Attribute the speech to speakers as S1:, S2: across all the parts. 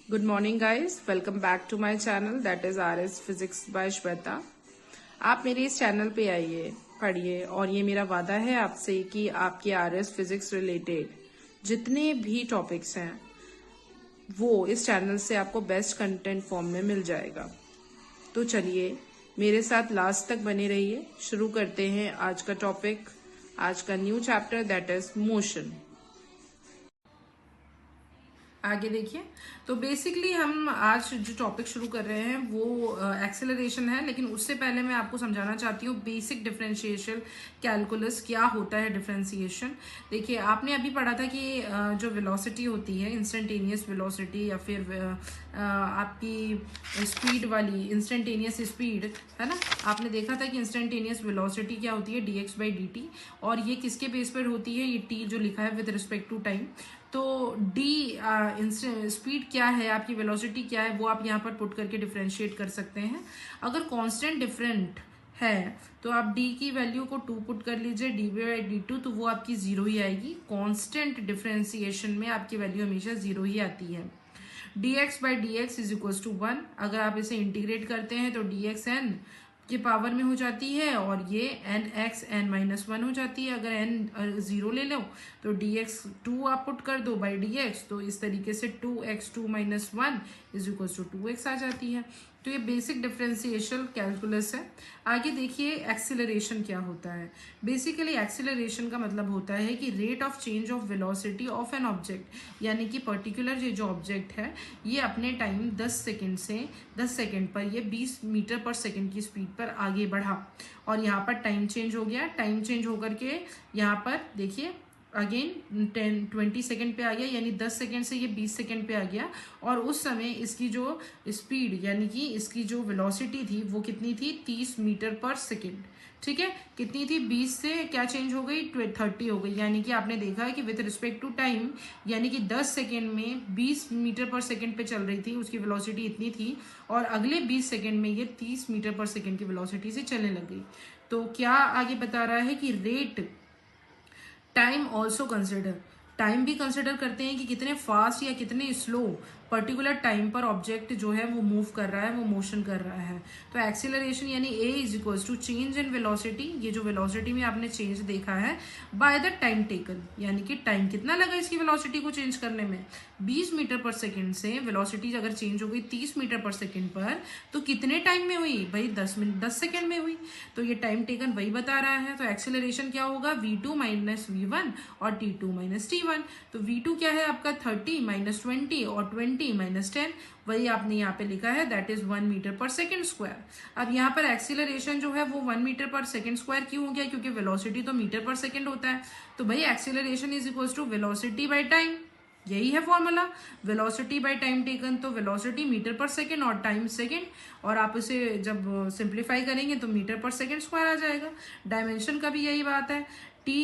S1: Good morning guys, welcome back to my channel that is RS Physics by Shweta. आप मेरे इस channel पे आइए, पढ़िए और ये मेरा वादा है आपसे कि आपके RS फिजिक्स रिलेटेड जितने भी टॉपिक्स हैं वो इस चैनल से आपको बेस्ट कंटेंट फॉर्म में मिल जाएगा। तो चलिए मेरे साथ लास्ट तक बने रहिए। शुरू करते हैं आज का टॉपिक, आज का new chapter that is motion. आगे देखिए, तो बेसिकली हम आज जो टॉपिक शुरू कर रहे हैं वो एक्सेलरेशन है, लेकिन उससे पहले मैं आपको समझाना चाहती हूँ बेसिक डिफरेंशिएशन कैलकुलस क्या होता है। डिफरेंशिएशन देखिए, आपने अभी पढ़ा था कि जो वेलोसिटी होती है इंस्टेंटेनियस वेलोसिटी या फिर आपकी स्पीड वाली इंस्टेंटेनियस स्पीड है ना, आपने देखा था कि इंस्टेंटेनियस वेलोसिटी क्या होती है dx/dt, और ये किसके बेस पर होती है, ये t जो लिखा है विद रिस्पेक्ट टू टाइम। तो d स्पीड क्या है, आपकी वेलोसिटी क्या है, वो आप यहाँ पर पुट करके डिफरेंशिएट कर सकते हैं। अगर कांस्टेंट डिफरेंट है तो आप d की वैल्यू को 2 पुट कर लीजिए, dy/dt, तो वो आपकी 0 ही आएगी। कांस्टेंट डिफरेंशिएशन में आपकी वैल्यू हमेशा 0 ही आती है। dx/dx is equal to 1। अगर आप इसे इंटीग्रेट करते हैं तो dx n के पावर में हो जाती है और ये nx n-1 हो जाती है। अगर n 0 ले लो तो dx 2 आप पुट कर दो बाई dx, तो इस तरीके से 2x2 - 1 is equal to 2x आ जाती है। तो ये बेसिक डिफरेंशिएशन कैलकुलस है। आगे देखिए एक्सीलरेशन क्या होता है। बेसिकली एक्सीलरेशन का मतलब होता है कि rate of change of velocity of an object, यानी कि पर्टिकुलर ये जो ऑब्जेक्ट है ये अपने टाइम 10 सेकेंड पर ये 20 मीटर पर सेकेंड की स्पीड पर आगे बढ़ा, और यहाँ पर टाइम चेंज हो गया। टाइम चेंज होकर के यहाँ पर देखिए अगेन 20 सेकेंड पे आ गया, यानी 10 सेकेंड से ये 20 सेकेंड पे आ गया। और उस समय इसकी जो स्पीड यानी कि इसकी जो वेलोसिटी थी वो कितनी थी, 30 मीटर पर सेकेंड। ठीक है, कितनी थी, 20 से क्या चेंज हो गई, 30 हो गई। यानी कि आपने देखा है कि विद रिस्पेक्ट टू टाइम, यानी कि 10 सेकेंड में 20 मीटर पर सेकेंड पे चल रही थी, उसकी वेलोसिटी इतनी थी, और अगले 20 सेकेंड में ये 30 मीटर पर सेकेंड की वेलोसिटी से चलने लग गई। तो क्या आगे बता रहा है कि rate time also consider, time भी कंसिडर करते हैं कि कितने फास्ट या कितने स्लो पर्टिकुलर टाइम पर ऑब्जेक्ट जो है वो मूव कर रहा है, वो मोशन कर रहा है। तो एक्सीलरेशन यानी a is equal to change in velocity, ये जो वेलोसिटी में आपने चेंज देखा है बाय द टाइम टेकन, यानी कि टाइम कितना लगा इसकी वेलोसिटी को चेंज करने में। 20 मीटर पर सेकेंड से वेलोसिटी अगर चेंज हो गई 30 मीटर पर सेकेंड पर, तो कितने टाइम में हुई भाई, 10 सेकेंड में हुई। तो ये टाइम टेकन वही बता रहा है। तो एक्सीलरेशन क्या होगा, v2 - v1 और t2 - t1। तो v2 क्या है आपका 30 - 20 और 20 - 10, वही आपने यहाँ पे लिखा है, दैट इज 1 मीटर पर सेकेंड स्क्वायर। अब यहाँ पर एक्सीलरेशन जो है वो 1 मीटर पर सेकेंड स्क्वायर क्यों हो गया, क्योंकि वेलोसिटी तो मीटर पर सेकेंड होता है। तो भाई acceleration is equal to velocity by time, यही है formula, velocity by time taken. तो वेलोसिटी मीटर पर सेकेंड और टाइम सेकेंड, और आप इसे जब सिंप्लीफाई करेंगे तो मीटर पर सेकेंड स्क्वायर आ जाएगा। डायमेंशन का भी यही बात है, टी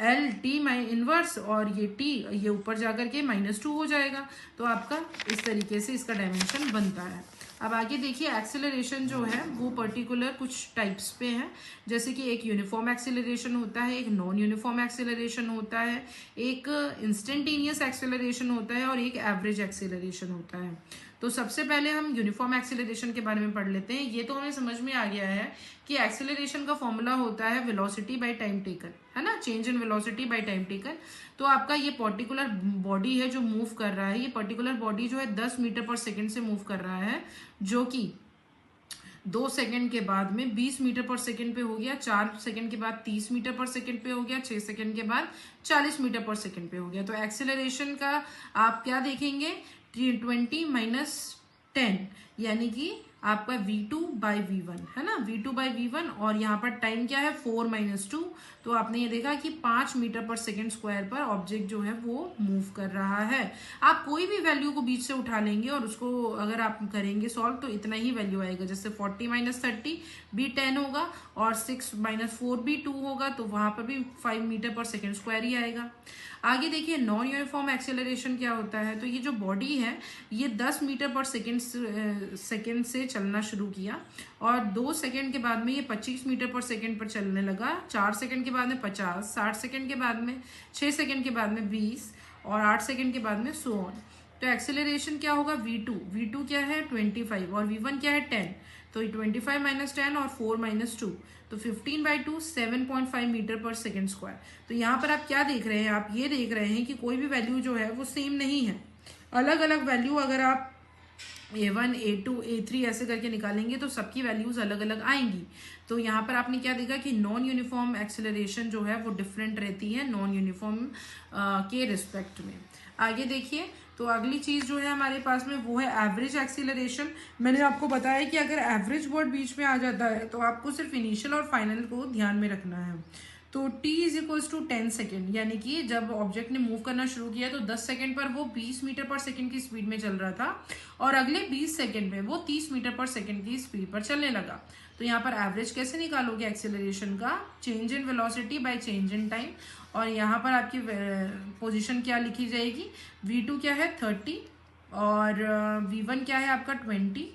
S1: एल टी इनवर्स, और ये टी ये ऊपर जाकर के -2 हो जाएगा। तो आपका इस तरीके से इसका डायमेंशन बनता है। अब आगे देखिए, एक्सेलरेशन जो है वो पर्टिकुलर कुछ टाइप्स पे है, जैसे कि एक यूनिफॉर्म एक्सेलरेशन होता है, एक नॉन यूनिफॉर्म एक्सेलरेशन होता है, एक इंस्टेंटेनियस एक्सेलरेशन होता है, और एक एवरेज एक्सेलरेशन होता है। तो सबसे पहले हम यूनिफॉर्म एक्सेलरेशन के बारे में पढ़ लेते हैं। ये तो हमें समझ में आ गया है कि एक्सेलरेशन का फॉर्मूला होता है वेलोसिटी बाय टाइम टेकन, है ना, change in velocity by time taken. तो आपका ये पर्टिकुलर बॉडी है जो मूव कर रहा है, ये पर्टिकुलर बॉडी जो है 10 मीटर पर सेकेंड से मूव कर रहा है, जो कि 2 सेकेंड के बाद में 20 मीटर पर सेकेंड पे हो गया, 4 सेकेंड के बाद 30 मीटर पर सेकेंड पे हो गया, 6 सेकेंड के बाद 40 मीटर पर सेकेंड पे हो गया। तो एक्सेलरेशन का आप क्या देखेंगे, 20 - 10, यानी कि आपका v2/v1 है ना, v2/v1, और यहाँ पर टाइम क्या है 4 - 2। तो आपने ये देखा कि 5 मीटर पर सेकेंड स्क्वायर पर ऑब्जेक्ट जो है वो मूव कर रहा है। आप कोई भी वैल्यू को बीच से उठा लेंगे और उसको अगर आप करेंगे सॉल्व तो इतना ही वैल्यू आएगा। जैसे 40 - 30 भी 10 होगा, और 6 - 4 भी 2 होगा, तो वहां पर भी 5 मीटर पर सेकेंड स्क्वायर ही आएगा। आगे देखिए, नॉन यूनिफॉर्म एक्सेलरेशन क्या होता है। तो ये जो बॉडी है ये 10 मीटर पर सेकेंड से चलना शुरू किया, और 2 सेकेंड के बाद में ये 25 मीटर पर सेकेंड पर चलने लगा, 4 सेकेंड के बाद में 50, 60 सेकेंड के बाद में 6 सेकेंड के बाद में 20, और 8 सेकेंड के बाद में सो ऑन। तो एक्सेलरेशन क्या होगा, v2 क्या है 25 और v1 क्या है 10, तो 25 माइनस 10 और 4 माइनस 2, तो 15/2 7.5 मीटर पर सेकेंड स्क्वायर। तो यहाँ पर आप क्या देख रहे हैं, आप ये देख रहे हैं कि कोई भी वैल्यू जो है वो सेम नहीं है, अलग अलग वैल्यू अगर आप A1 A2 A3 ऐसे करके निकालेंगे तो सबकी वैल्यूज अलग अलग आएंगी। तो यहाँ पर आपने क्या देखा कि नॉन यूनिफॉर्म एक्सेलरेशन जो है वो डिफरेंट रहती है नॉन यूनिफॉर्म के रिस्पेक्ट में। आगे देखिए, तो अगली चीज जो है हमारे पास में वो है एवरेज एक्सीलरेशन। मैंने आपको बताया कि अगर एवरेज वर्ड बीच में आ जाता है तो आपको सिर्फ इनिशियल और फाइनल को ध्यान में रखना है। तो t is equals to 10 second, यानी कि जब ऑब्जेक्ट ने मूव करना शुरू किया तो 10 सेकेंड पर वो 20 मीटर पर सेकेंड की स्पीड में चल रहा था और अगले 20 सेकेंड में वो 30 मीटर पर सेकेंड की स्पीड पर चलने लगा। तो यहाँ पर एवरेज कैसे निकालोगे एक्सेलरेशन का, change in velocity bye change in time. और यहाँ पर आपकी पोजीशन क्या लिखी जाएगी, v2 क्या है 30 और v1 क्या है आपका 20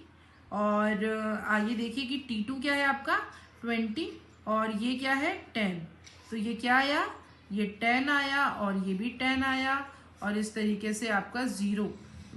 S1: और आगे देखिए कि t2 क्या है आपका 20 और ये क्या है 10। तो ये क्या आया, ये 10 आया और ये भी 10 आया और इस तरीके से आपका 0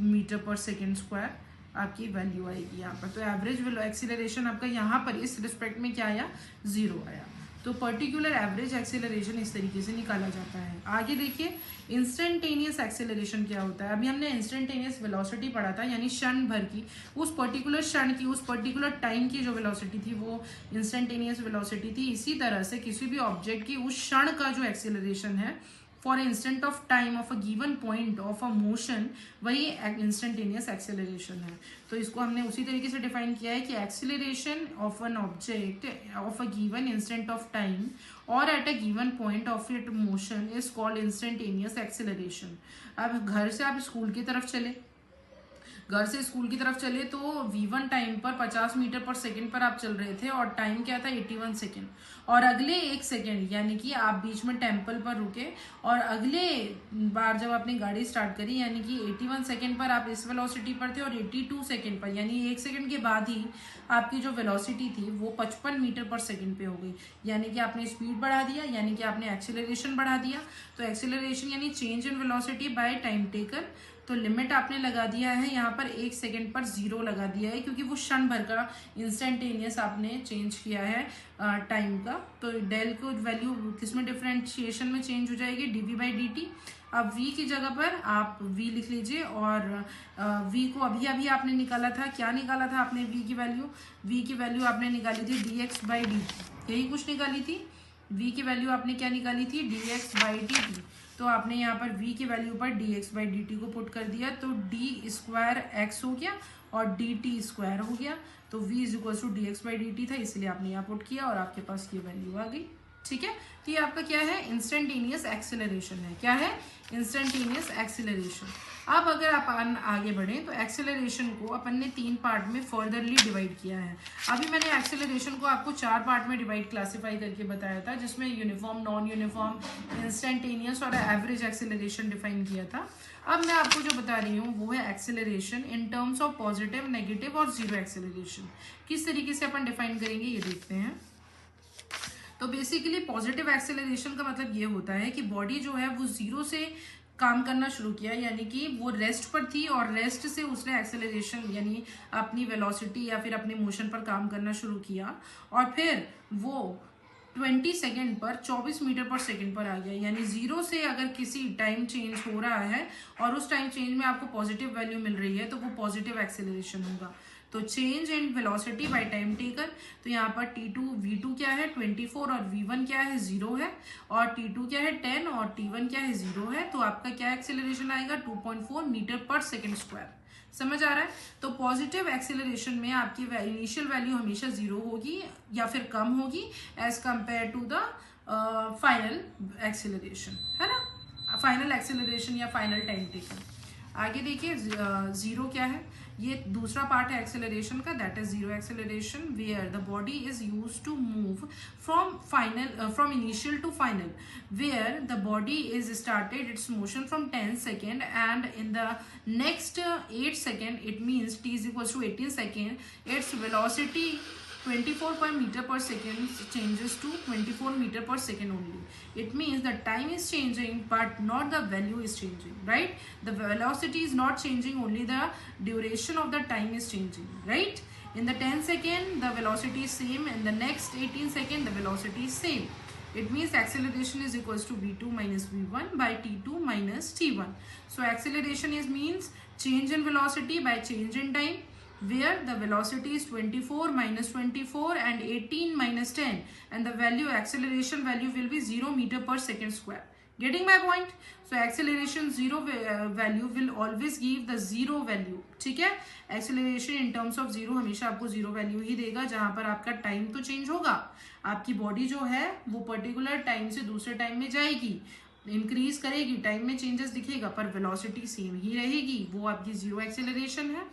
S1: मीटर पर सेकेंड स्क्वायर आपकी वैल्यू आएगी यहाँ पर। तो एवरेज एक्सीलरेशन आपका यहाँ पर इस रिस्पेक्ट में क्या आया, 0 आया। तो पर्टिकुलर एवरेज एक्सेलरेशन इस तरीके से निकाला जाता है। आगे देखिए इंस्टेंटेनियस एक्सेलरेशन क्या होता है। अभी हमने इंस्टेंटेनियस वेलोसिटी पढ़ा था, यानी क्षण भर की, उस पर्टिकुलर क्षण की, उस पर्टिकुलर टाइम की जो वेलोसिटी थी वो इंस्टेंटेनियस वेलोसिटी थी। इसी तरह से किसी भी ऑब्जेक्ट की उस क्षण का जो एक्सेलरेशन है for instant of time of a given point of a motion, वही इंस्टेंटेनियस एक्सेलरेशन है। तो इसको हमने उसी तरीके से डिफाइन किया है कि acceleration of an object of a given instant of time और at a given point of it motion is called instantaneous acceleration. अब घर से आप स्कूल की तरफ चले, घर से स्कूल की तरफ चले तो v1 टाइम पर 50 मीटर पर सेकेंड पर आप चल रहे थे और टाइम क्या था 81 सेकेंड। और अगले 1 सेकेंड यानी कि आप बीच में टेम्पल पर रुके और अगले बार जब आपने गाड़ी स्टार्ट करी यानी कि 81 सेकेंड पर आप इस वेलोसिटी पर थे और 82 सेकेंड पर यानी 1 सेकेंड के बाद ही आपकी जो वेलोसिटी थी वो 55 मीटर पर सेकेंड पे हो गई। यानी कि आपने स्पीड बढ़ा दिया, यानी कि आपने एक्सेलरेशन बढ़ा दिया। तो एक्सेलरेशन यानी change in velocity by time taken. तो लिमिट आपने लगा दिया है यहाँ पर 1 सेकेंड पर 0 लगा दिया है, क्योंकि वो क्षण भर का इंस्टेंटेनियस आपने चेंज किया है टाइम का। तो डेल को वैल्यू किसमें डिफरेंशिएशन में चेंज हो जाएगी, dv/dt। अब v की जगह पर आप v लिख लीजिए और v को अभी अभी आपने निकाला था, क्या निकाला था आपने v की वैल्यू, v की वैल्यू आपने निकाली थी dx/dt, यही कुछ निकाली थी। v की वैल्यू आपने क्या निकाली थी, dx/dt। तो आपने यहाँ पर v की वैल्यू पर dx/dt को पुट कर दिया तो d स्क्वायर x हो गया और dt स्क्वायर हो गया। तो v is equal to dx/dt था, इसलिए आपने यहाँ पुट किया और आपके पास ये वैल्यू आ गई। ठीक है, तो ये आपका क्या है, इंस्टेंटेनियस एक्सेलरेशन है। क्या है, इंस्टेंटेनियस एक्सेलरेशन। अब अगर अपन आगे बढ़ें तो एक्सेलरेशन को अपन ने 3 पार्ट में फर्दरली डिवाइड किया है। अभी मैंने एक्सेलरेशन को आपको 4 पार्ट में डिवाइड क्लासिफाई करके बताया था, जिसमें यूनिफॉर्म, नॉन यूनिफॉर्म, इंस्टेंटेनियस और एवरेज एक्सेलरेशन डिफाइन किया था। अब मैं आपको जो बता रही हूँ वो है acceleration in terms of positive, negative और जीरो एक्सेलरेशन। किस तरीके से अपन डिफाइन करेंगे ये देखते हैं। तो बेसिकली पॉजिटिव एक्सेलरेशन का मतलब ये होता है कि बॉडी जो है वो 0 से काम करना शुरू किया, यानी कि वो रेस्ट पर थी और रेस्ट से उसने एक्सेलरेशन यानी अपनी वेलोसिटी या फिर अपने मोशन पर काम करना शुरू किया और फिर वो 20 सेकेंड पर 24 मीटर पर सेकेंड पर आ गया। यानी 0 से अगर किसी टाइम चेंज हो रहा है और उस टाइम चेंज में आपको पॉजिटिव वैल्यू मिल रही है तो वो पॉजिटिव एक्सेलरेशन होगा। तो change in velocity by time taken, तो यहाँ पर t2 v2 क्या है 24 और v1 क्या है 0 है और t2 क्या है 10 और t1 क्या है 0 है। तो आपका क्या एक्सेलरेशन आएगा 2.4 मीटर पर सेकेंड स्क्वायर। समझ आ रहा है। तो पॉजिटिव एक्सेलरेशन में आपकी इनिशियल वैल्यू हमेशा 0 होगी या फिर कम होगी as compare to the final acceleration, है ना, फाइनल एक्सेलरेशन या फाइनल टाइम टेकन। आगे देखिए 0 क्या है, ये दूसरा पार्ट है एक्सेलरेशन का, that is zero acceleration where the body is used to move from initial to final, where the body is started its motion from 10 second and in the next 8 second, it means t is equals to 18 second, its velocity 24 per meter per second changes to 24 meter per second only. It means the time is changing but not the value is changing, right? The velocity is not changing, only the duration of the time is changing, right? In the 10 second the velocity is same, in the next 18 second the velocity is same. It means acceleration is equals to v2 minus v1 by t2 minus t1. So acceleration is means change in velocity by change in time, where the velocity is 24 minus 24 and 18 minus 10, and the value, acceleration value will be 0 meter per second square. Getting my point? So acceleration zero value will always give the zero value. ठीक है, acceleration in terms of zero हमेशा आपको zero value ही देगा, जहां पर आपका time तो change होगा, आपकी बॉडी जो है वो पर्टिकुलर टाइम से दूसरे टाइम में जाएगी, इंक्रीज करेगी, टाइम में चेंजेस दिखेगा, पर वेलोसिटी सेम ही रहेगी, वो आपकी जीरो एक्सेलरेशन है।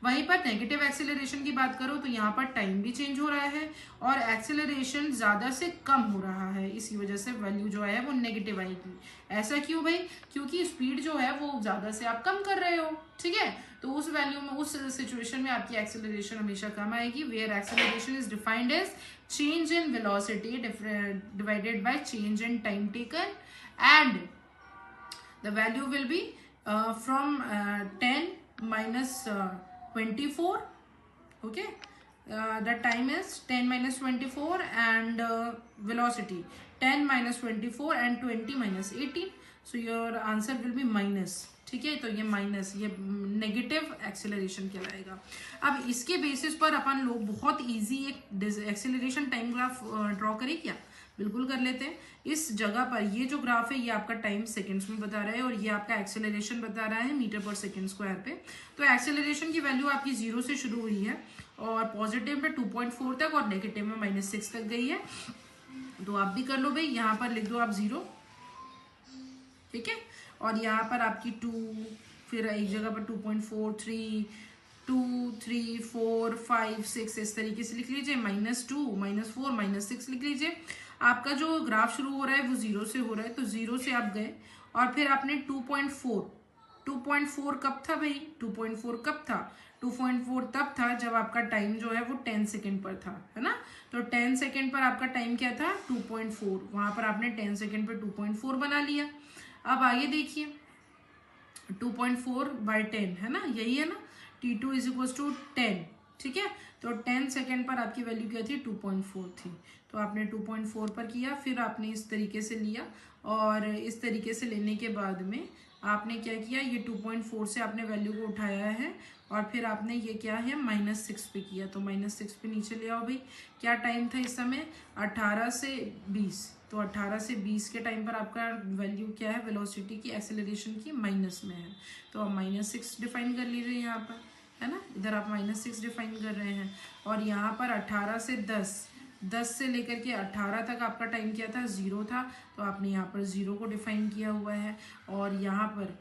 S1: वहीं पर नेगेटिव एक्सेलरेशन की बात करो तो यहाँ पर टाइम भी चेंज हो रहा है और एक्सेलरेशन ज़्यादा से कम हो रहा है, इसी वजह से वैल्यू जो है वो नेगेटिव आएगी। ऐसा क्यों भाई? क्योंकि स्पीड जो है वो ज़्यादा से आप कम कर रहे हो, ठीक है, तो उस वैल्यू में, उस सिचुएशन में आपकी एक्सेलरेशन हमेशा कम आएगी, where acceleration is defined as change in velocity divided by change in time taken, and the value will be from 10 minus 24. Okay, the time is 10 minus 24 and velocity 10 minus 24 and 20 minus 18. So your answer will be minus. ठीक है, तो ये minus, ये negative acceleration कहलाएगा। अब इसके basis पर अपन लोग बहुत इजी एक एक्सेलरेशन टाइम ग्राफ ड्रॉ करें क्या? बिल्कुल कर लेते हैं। इस जगह पर ये जो ग्राफ है ये आपका टाइम सेकंड्स में बता रहा है और ये आपका एक्सेलरेशन बता रहा है मीटर पर सेकंड स्क्वायर पे। तो एक्सेलरेशन की वैल्यू आपकी 0 से शुरू हुई है और पॉजिटिव में 2.4 तक और नेगेटिव में -6 तक गई है। तो आप भी कर लो भाई, यहाँ पर लिख दो आप 0, ठीक है, और यहाँ पर आपकी 2, फिर एक जगह पर 2.4, 3, 2, 3, 4, 5, 6 इस तरीके से लिख लीजिए, -2, -4, -6 लिख लीजिए। आपका जो ग्राफ शुरू हो रहा है वो 0 से हो रहा है, तो 0 से आप गए और फिर आपने 2.4 कब था भाई? 2.4 कब था? 2.4 तब था जब आपका टाइम जो है वो 10 सेकेंड पर था, है ना। तो 10 सेकेंड पर आपका टाइम क्या था? 2.4, वहां पर आपने 10 सेकेंड पर 2.4 बना लिया। अब आगे देखिए, 2.4 by 10 है ना, यही है ना, T2 इज इक्वल टू 10, ठीक है। तो 10 सेकेंड पर आपकी वैल्यू क्या थी? 2.4 थी, तो आपने 2.4 पर किया, फिर आपने इस तरीके से लिया और इस तरीके से लेने के बाद में आपने क्या किया, ये 2.4 से आपने वैल्यू को उठाया है और फिर आपने ये क्या है -6 पे किया। तो -6 पे नीचे ले आओ भाई। क्या टाइम था इस समय? 18 से 20। तो 18 से 20 के टाइम पर आपका वैल्यू क्या है वेलोसिटी की, एक्सेलरेशन की, माइनस में है। तो आप -6 डिफाइन कर लीजिए यहाँ पर, है ना, इधर आप -6 डिफाइन कर रहे हैं और यहाँ पर 18 से 10 से लेकर के 18 तक आपका टाइम क्या था? 0 था, तो आपने यहाँ पर 0 को डिफाइन किया हुआ है और यहाँ पर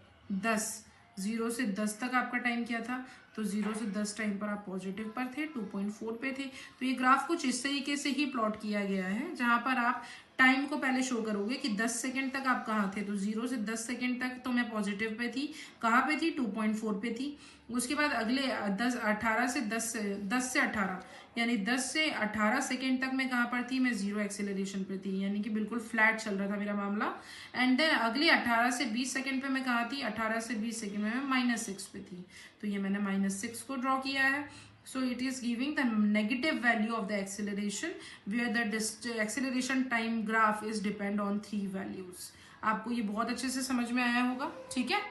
S1: 0 से 10 तक आपका टाइम क्या था? तो 0 से 10 टाइम पर आप पॉजिटिव पर थे, 2.4 पे थे। तो ये ग्राफ कुछ इस तरीके से ही प्लॉट किया गया है, जहाँ पर आप टाइम को पहले शो करोगे कि 10 सेकंड तक आप कहाँ थे। तो 0 से 10 सेकंड तक तो मैं पॉजिटिव पे थी, कहाँ पे थी? 2.4 पे थी। उसके बाद अगले 10 से 18 यानी 10 से 18 सेकेंड तक मैं कहाँ पर थी? मैं 0 एक्सेलरेशन पे थी, यानी कि बिल्कुल फ्लैट चल रहा था मेरा मामला। एंड देन अगले 18 से 20 सेकेंड पे मैं कहाँ थी? 18 से 20 सेकेंड में मैं -6 पे थी, तो ये मैंने -6 को ड्रॉ किया है। So it is giving the negative value of the acceleration where the acceleration time graph is depend on 3 values. आपको ये बहुत अच्छे से समझ में आया होगा, ठीक है।